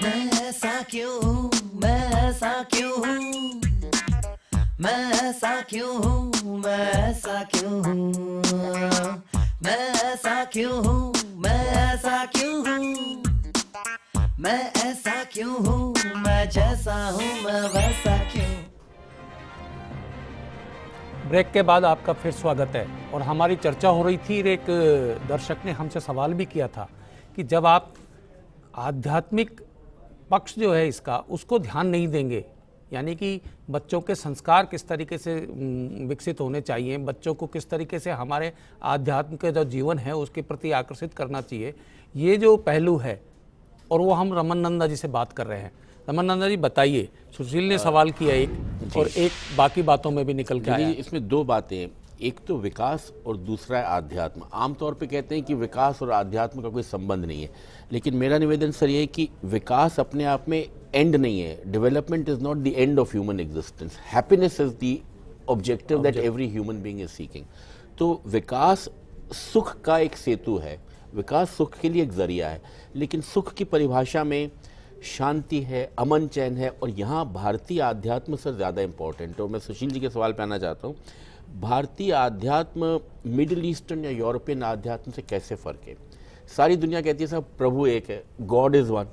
मैं ऐसा क्यों हूँ, मैं ऐसा क्यों हूँ, मैं ऐसा क्यों हूँ, मैं ऐसा क्यों हूँ, मैं ऐसा क्यों हूँ, मैं ऐसा क्यों हूँ, मैं ऐसा क्यों हूँ, मैं जैसा हूँ मैं वैसा क्यों। ब्रेक के बाद आपका फिर स्वागत है। और हमारी चर्चा हो रही थी, एक दर्शक ने हमसे सवाल भी किया था कि जब आप आध्यात्मिक पक्ष जो है इसका उसको ध्यान नहीं देंगे, यानी कि बच्चों के संस्कार किस तरीके से विकसित होने चाहिए, बच्चों को किस तरीके से हमारे आध्यात्म के जो जीवन है उसके प्रति आकर्षित करना चाहिए, ये जो पहलू है, और वो हम रमन नंदा जी से बात कर रहे हैं। रमन नंदा जी बताइए, सुशील ने सवाल किया एक, और एक बाकी बातों में भी निकल के आया। इसमें दो बातें हैं, एक तो विकास और दूसरा है आध्यात्म। आमतौर पे कहते हैं कि विकास और आध्यात्म का कोई संबंध नहीं है, लेकिन मेरा निवेदन सर ये है कि विकास अपने आप में एंड नहीं है। Development is not the end of human existence, happiness is the objective that every human being is seeking. तो विकास सुख का एक सेतु है, विकास सुख के लिए एक जरिया है, लेकिन सुख की परिभाषा में शांति है, अमन चैन है, और यहाँ भारतीय आध्यात्म सर ज़्यादा इंपॉर्टेंट है। और मैं सुशील जी के सवाल पे आना चाहता हूँ, भारतीय आध्यात्म मिडिल ईस्टर्न या यूरोपियन आध्यात्म से कैसे फ़र्क है? सारी दुनिया कहती है साहब प्रभु एक है, God is one.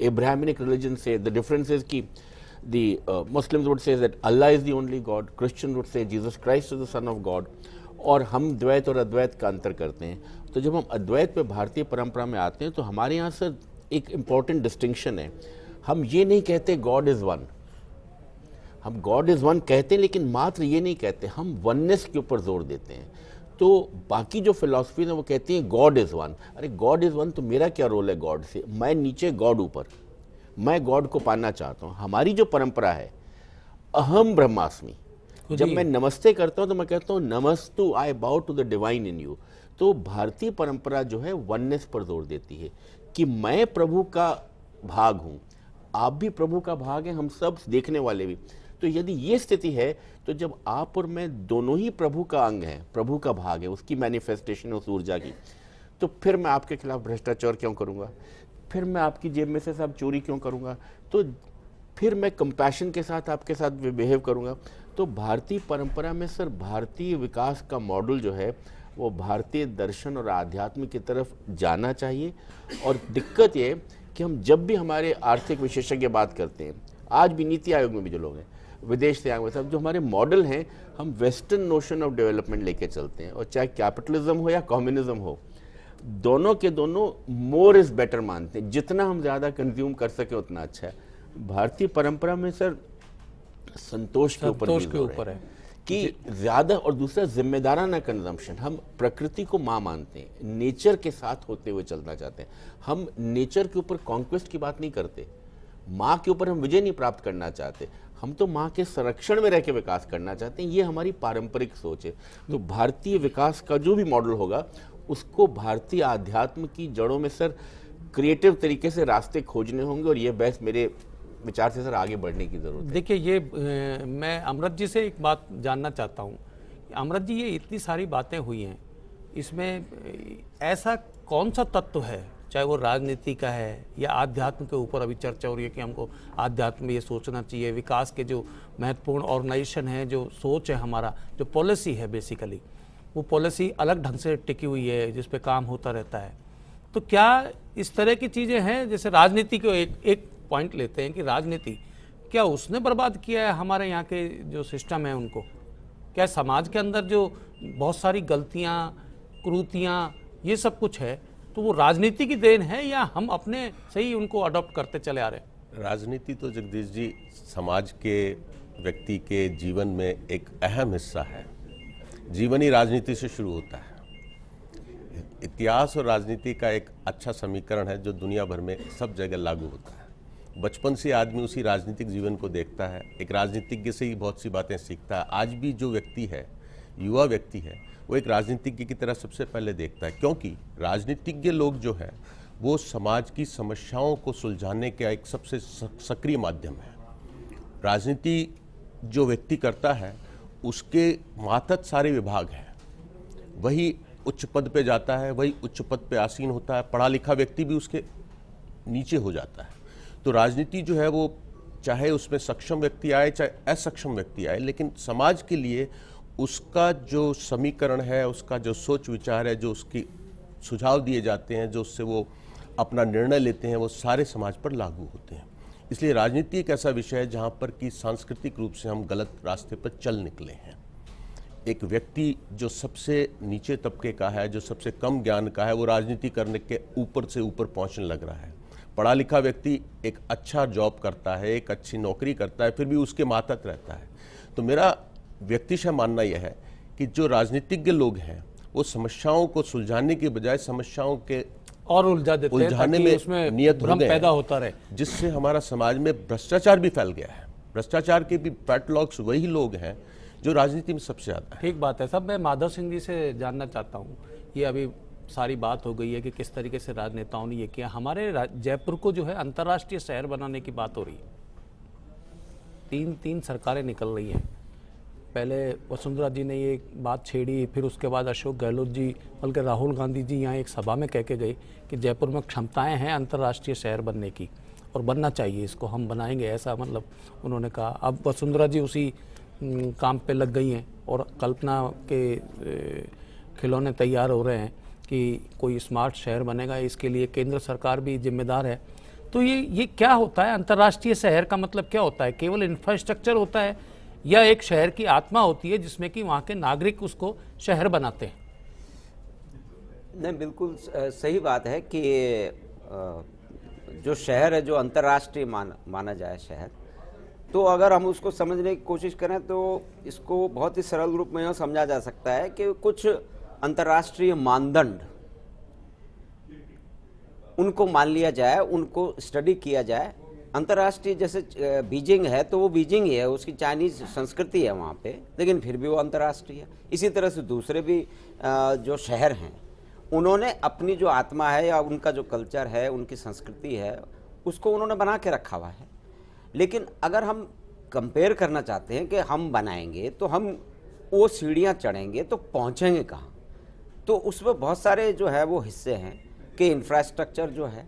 Abrahamic religion say the difference is कि the Muslims would say that Allah is the only God, Christian would say Jesus Christ is the Son of God, और हम द्वैत और अद्वैत का अंतर करते हैं। तो जब हम अद्वैत पे भारतीय परंपरा में आते हैं तो हमारे यहाँ सर एक इम्पॉर्टेंट डिस्टिंक्शन है। हम ये नहीं कहते गॉड इज़ वन, हम गॉड इज़ वन कहते हैं, लेकिन मात्र ये नहीं कहते, हम वननेस के ऊपर जोर देते हैं। तो बाकी जो फिलॉसफी है वो कहती है गॉड इज़ वन। अरे गॉड इज़ वन तो मेरा क्या रोल है गॉड से? मैं नीचे, गॉड ऊपर, मैं गॉड को पाना चाहता हूँ। हमारी जो परंपरा है अहम ब्रह्मास्मि, जब मैं नमस्ते करता हूँ तो मैं कहता हूँ नमस्तु, I bow to the divine in you. तो भारतीय परंपरा जो है वननेस पर जोर देती है कि मैं प्रभु का भाग हूँ, आप भी प्रभु का भाग हैं, हम सब देखने वाले भी। तो यदि ये स्थिति है तो जब आप और मैं दोनों ही प्रभु का अंग हैं, प्रभु का भाग है, उसकी मैनिफेस्टेशन उस ऊर्जा की, तो फिर मैं आपके खिलाफ भ्रष्टाचार क्यों करूँगा? फिर मैं आपकी जेब में से सब चोरी क्यों करूँगा? तो फिर मैं कंपैशन के साथ आपके साथ बिहेव करूँगा। तो भारतीय परंपरा में सर भारतीय विकास का मॉडल जो है वो भारतीय दर्शन और आध्यात्म की तरफ जाना चाहिए। और दिक्कत ये कि हम जब भी हमारे आर्थिक विशेषज्ञ बात करते हैं, आज भी नीति आयोग में भी जो लोग हैं विदेश से आए हुए सब, जो हमारे मॉडल हैं, हम वेस्टर्न नोशन ऑफ डेवलपमेंट लेके चलते हैं। और चाहे कैपिटलिज्म हो या कम्युनिज्म हो, दोनों के दोनों मोर इज बेटर मानते हैं, जितना हम ज़्यादा कंज्यूम कर सके उतना अच्छा है। भारतीय परंपरा में सर संतोष के ऊपर है कि ज़्यादा, और दूसरा जिम्मेदाराना कंजम्पशन। हम प्रकृति को माँ मानते हैं, नेचर के साथ होते हुए चलना चाहते हैं। हम नेचर के ऊपर कॉन्क्वेस्ट की बात नहीं करते, माँ के ऊपर हम विजय नहीं प्राप्त करना चाहते, हम तो माँ के संरक्षण में रह के विकास करना चाहते हैं। ये हमारी पारंपरिक सोच है। तो भारतीय विकास का जो भी मॉडल होगा उसको भारतीय आध्यात्म की जड़ों में सर क्रिएटिव तरीके से रास्ते खोजने होंगे, और ये बहस मेरे विचार से सर आगे बढ़ने की जरूरत है। देखिए, ये मैं अमृत जी से एक बात जानना चाहता हूँ। अमृत जी, ये इतनी सारी बातें हुई हैं, इसमें ऐसा कौन सा तत्व है, चाहे वो राजनीति का है या आध्यात्म के ऊपर अभी चर्चा हो रही है कि हमको आध्यात्म में ये सोचना चाहिए, विकास के जो महत्वपूर्ण ऑर्गेनाइजेशन है, जो सोच है हमारा, जो पॉलिसी है, बेसिकली वो पॉलिसी अलग ढंग से टिकी हुई है जिस पे काम होता रहता है। तो क्या इस तरह की चीज़ें हैं? जैसे राजनीति को एक पॉइंट लेते हैं कि राजनीति क्या उसने बर्बाद किया है हमारे यहाँ के जो सिस्टम है उनको? क्या समाज के अंदर जो बहुत सारी गलतियाँ, कुरीतियाँ, ये सब कुछ है, तो वो राजनीति की देन है या हम अपने से ही उनको अडॉप्ट करते चले आ रहे हैं? राजनीति तो जगदीश जी समाज के, व्यक्ति के जीवन में एक अहम हिस्सा है। जीवन ही राजनीति से शुरू होता है। इतिहास और राजनीति का एक अच्छा समीकरण है जो दुनिया भर में सब जगह लागू होता है। बचपन से आदमी उसी राजनीतिक जीवन को देखता है, एक राजनीतिज्ञ से ही बहुत सी बातें सीखता है। आज भी जो व्यक्ति है, युवा व्यक्ति है, वो एक राजनीतिज्ञ की तरह सबसे पहले देखता है, क्योंकि राजनीतिज्ञ लोग जो है वो समाज की समस्याओं को सुलझाने का एक सबसे सक्रिय माध्यम है। राजनीति जो व्यक्ति करता है उसके मातहत सारे विभाग हैं, वही उच्च पद पे जाता है, वही उच्च पद पे आसीन होता है, पढ़ा लिखा व्यक्ति भी उसके नीचे हो जाता है। तो राजनीति जो है वो चाहे उसमें सक्षम व्यक्ति आए चाहे असक्षम व्यक्ति आए, लेकिन समाज के लिए उसका जो समीकरण है, उसका जो सोच विचार है, जो उसकी सुझाव दिए जाते हैं, जो उससे वो अपना निर्णय लेते हैं, वो सारे समाज पर लागू होते हैं। इसलिए राजनीति एक ऐसा विषय है जहाँ पर कि सांस्कृतिक रूप से हम गलत रास्ते पर चल निकले हैं। एक व्यक्ति जो सबसे नीचे तबके का है, जो सबसे कम ज्ञान का है, वो राजनीति करने के ऊपर से ऊपर पहुंचने लग रहा है। पढ़ा लिखा व्यक्ति एक अच्छा जॉब करता है, एक अच्छी नौकरी करता है, फिर भी उसके मातहत रहता है। तो मेरा व्यक्तिशः मानना यह है कि जो राजनीतिज्ञ लोग हैं वो समस्याओं को सुलझाने के बजाय समस्याओं के और उलझाने में उसमें नियत हो गए, पैदा होता रहे, जिससे हमारा समाज में भ्रष्टाचार भी फैल गया है। भ्रष्टाचार के भी पैटलॉग्स वही लोग हैं जो राजनीति में सबसे ज्यादा है। ठीक बात है। सब मैं माधव सिंह जी से जानना चाहता हूँ, ये अभी सारी बात हो गई है कि किस तरीके से राजनेताओं ने ये किया। हमारे जयपुर को जो है अंतर्राष्ट्रीय शहर बनाने की बात हो रही है, तीन सरकारें निकल रही हैं। पहले वसुंधरा जी ने ये बात छेड़ी, फिर उसके बाद अशोक गहलोत जी, बल्कि राहुल गांधी जी यहाँ एक सभा में कह के गए कि जयपुर में क्षमताएं हैं अंतर्राष्ट्रीय शहर बनने की और बनना चाहिए, इसको हम बनाएंगे, ऐसा मतलब उन्होंने कहा। अब वसुंधरा जी उसी काम पे लग गई हैं और कल्पना के खिलौने तैयार हो रहे हैं कि कोई स्मार्ट शहर बनेगा, इसके लिए केंद्र सरकार भी जिम्मेदार है। तो ये क्या होता है? अंतर्राष्ट्रीय शहर का मतलब क्या होता है? केवल इंफ्रास्ट्रक्चर होता है या एक शहर की आत्मा होती है जिसमें कि वहाँ के नागरिक उसको शहर बनाते हैं? नहीं, बिल्कुल सही बात है कि जो शहर है, जो अंतर्राष्ट्रीय माना जाए शहर, तो अगर हम उसको समझने की कोशिश करें तो इसको बहुत ही सरल रूप में समझा जा सकता है कि कुछ अंतर्राष्ट्रीय मानदंड उनको मान लिया जाए, उनको स्टडी किया जाए। अंतर्राष्ट्रीय जैसे बीजिंग है तो वो बीजिंग ही है, उसकी चाइनीज संस्कृति है वहाँ पे, लेकिन फिर भी वो अंतर्राष्ट्रीय है। इसी तरह से दूसरे भी जो शहर हैं उन्होंने अपनी जो आत्मा है या उनका जो कल्चर है, उनकी संस्कृति है, उसको उन्होंने बना के रखा हुआ है। लेकिन अगर हम कंपेयर करना चाहते हैं कि हम बनाएंगे तो हम वो सीढ़ियाँ चढ़ेंगे तो पहुँचेंगे कहाँ? तो उसमें बहुत सारे जो है वो हिस्से हैं कि इंफ्रास्ट्रक्चर जो है,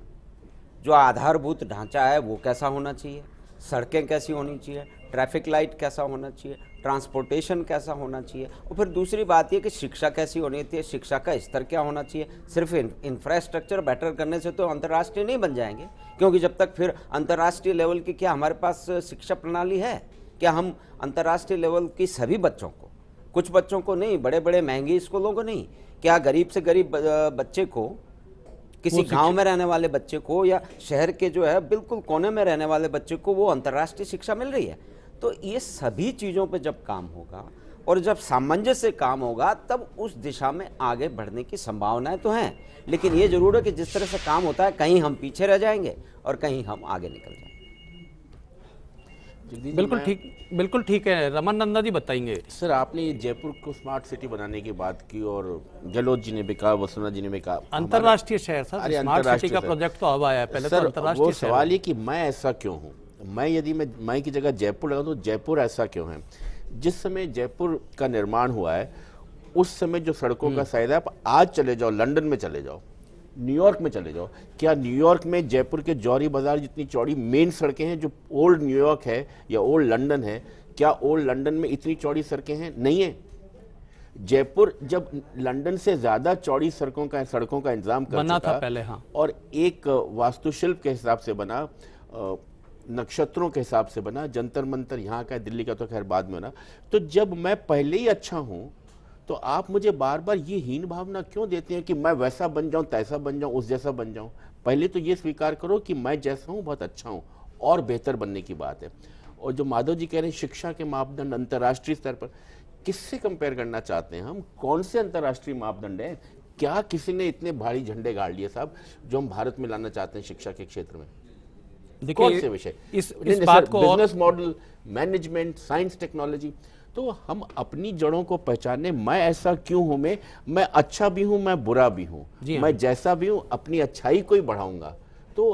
जो आधारभूत ढांचा है वो कैसा होना चाहिए, सड़कें कैसी होनी चाहिए, ट्रैफिक लाइट कैसा होना चाहिए, ट्रांसपोर्टेशन कैसा होना चाहिए, और फिर दूसरी बात ये कि शिक्षा कैसी होनी चाहिए, शिक्षा का स्तर क्या होना चाहिए। सिर्फ इंफ्रास्ट्रक्चर बेटर करने से तो अंतर्राष्ट्रीय नहीं बन जाएंगे, क्योंकि जब तक फिर अंतर्राष्ट्रीय लेवल की क्या हमारे पास शिक्षा प्रणाली है? क्या हम अंतर्राष्ट्रीय लेवल की सभी बच्चों को, कुछ बच्चों को नहीं, बड़े बड़े महंगे स्कूलों को नहीं, क्या गरीब से गरीब बच्चे को, किसी गांव में रहने वाले बच्चे को या शहर के जो है बिल्कुल कोने में रहने वाले बच्चे को वो अंतर्राष्ट्रीय शिक्षा मिल रही है? तो ये सभी चीज़ों पे जब काम होगा और जब सामंजस्य से काम होगा तब उस दिशा में आगे बढ़ने की संभावनाएं तो हैं। लेकिन ये जरूर है कि जिस तरह से काम होता है, कहीं हम पीछे रह जाएंगे और कहीं हम आगे निकल जाएंगे। बिल्कुल ठीक है। रमन नंदा जी बताएंगे। सर, आपने ये जयपुर को स्मार्ट सिटी बनाने की बात की और गहलोत जी ने भी कहा, वसुंधरा जी ने भी कहा अंतर्राष्ट्रीय शहर। सर, स्मार्ट सिटी का प्रोजेक्ट तो अब आया है, पहले तो अंतर्राष्ट्रीय। वो सवाल ये कि मैं ऐसा क्यों हूँ, यदि मैं की जगह जयपुर लगा तो जयपुर ऐसा क्यों है? जिस समय जयपुर का निर्माण हुआ है उस समय जो सड़कों का साइज है, आप आज चले जाओ, लंदन में चले जाओ, न्यूयॉर्क में चले जाओ, क्या न्यूयॉर्क में जयपुर के जौहरी बाजार जितनी चौड़ी मेन सड़कें हैं जो ओल्ड न्यूयॉर्क है या ओल्ड लंदन है, क्या ओल्ड लंदन में इतनी चौड़ी सड़कें हैं? नहीं है। जयपुर जब लंदन से ज्यादा चौड़ी सड़कों का इंतजाम कर बना चुका था पहले, हाँ, और एक वास्तुशिल्प के हिसाब से बना, नक्षत्रों के हिसाब से बना, जंतर मंतर यहाँ का, दिल्ली का तो खैर बाद में बना। तो जब मैं पहले ही अच्छा हूं तो आप मुझे बार बार ये हीन भावना क्यों देते हैं कि मैं वैसा बन जाऊं, तैसा बन जाऊं, उस जैसा बन जाऊं? पहले तो ये स्वीकार करो कि मैं जैसा हूं बहुत अच्छा हूं और बेहतर बनने की बात है। और जो माधव जी कह रहे हैं शिक्षा के मापदंड अंतर्राष्ट्रीय स्तर पर, किससे कंपेयर करना चाहते हैं हम? कौन से अंतर्राष्ट्रीय मापदंड है? क्या किसी ने इतने भारी झंडे गाड़ लिए साहब जो हम भारत में लाना चाहते हैं शिक्षा के क्षेत्र में? कौन से विषय? इस बात को, business model, management, science, technology. तो हम अपनी जड़ों को पहचाने, मैं ऐसा क्यों हूं, मैं अच्छा भी हूं, मैं बुरा भी हूं, मैं जैसा भी हूं अपनी अच्छाई को ही बढ़ाऊंगा। तो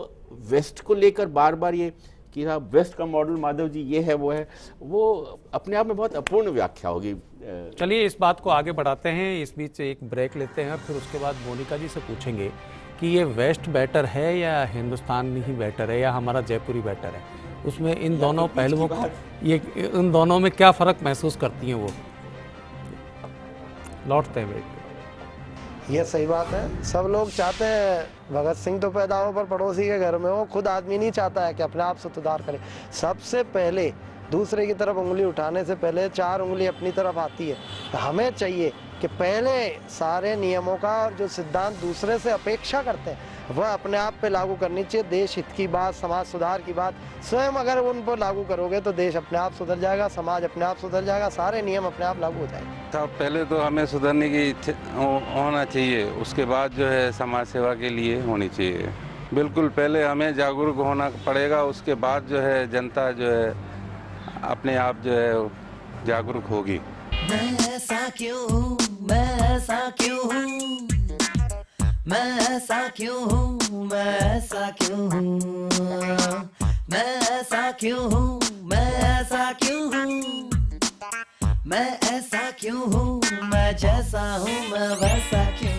वेस्ट को लेकर बार बार ये कि साहब वेस्ट का मॉडल माधव जी ये है वो है, वो अपने आप में बहुत अपूर्ण व्याख्या होगी। चलिए इस बात को आगे बढ़ाते हैं, इस बीच एक ब्रेक लेते हैं, फिर उसके बाद मोनिका जी से पूछेंगे कि ये वेस्ट बेटर है या हिंदुस्तान ही बेटर है या हमारा जयपुरी बेटर है, उसमें इन दोनों पहलुओं को ये इन दोनों में क्या फ़र्क महसूस करती हैं वो? लौटते हैं ब्रेक। ये सही बात है। सब लोग चाहते हैं भगत सिंह तो पैदा हो पर पड़ोसी के घर में हो। खुद आदमी नहीं चाहता है कि अपने आप से सुधार करे। सबसे पहले दूसरे की तरफ उंगली उठाने से पहले 4 उंगली अपनी तरफ आती है। तो हमें चाहिए कि पहले सारे नियमों का और जो सिद्धांत दूसरे से अपेक्षा करते हैं वह अपने आप पे लागू करनी चाहिए। देश हित की बात, समाज सुधार की बात स्वयं अगर उन पर लागू करोगे तो देश अपने आप सुधर जाएगा, समाज अपने आप सुधर जाएगा, सारे नियम अपने आप लागू हो जाएंगे। साहब पहले तो हमें सुधरने की होना चाहिए, उसके बाद जो है समाज सेवा के लिए होनी चाहिए। बिल्कुल पहले हमें जागरूक होना पड़ेगा, उसके बाद जो है जनता जो है अपने आप जो है जागरूक होगी। मैं ऐसा क्यों हूँ, मैं ऐसा क्यों हूँ, मैं ऐसा क्यों हूँ, मैं ऐसा क्यों हूँ, मैं ऐसा क्यों हूँ, मैं ऐसा क्यों हूँ, मैं ऐसा क्यों हूँ, मैं जैसा हूँ मैं वैसा क्यों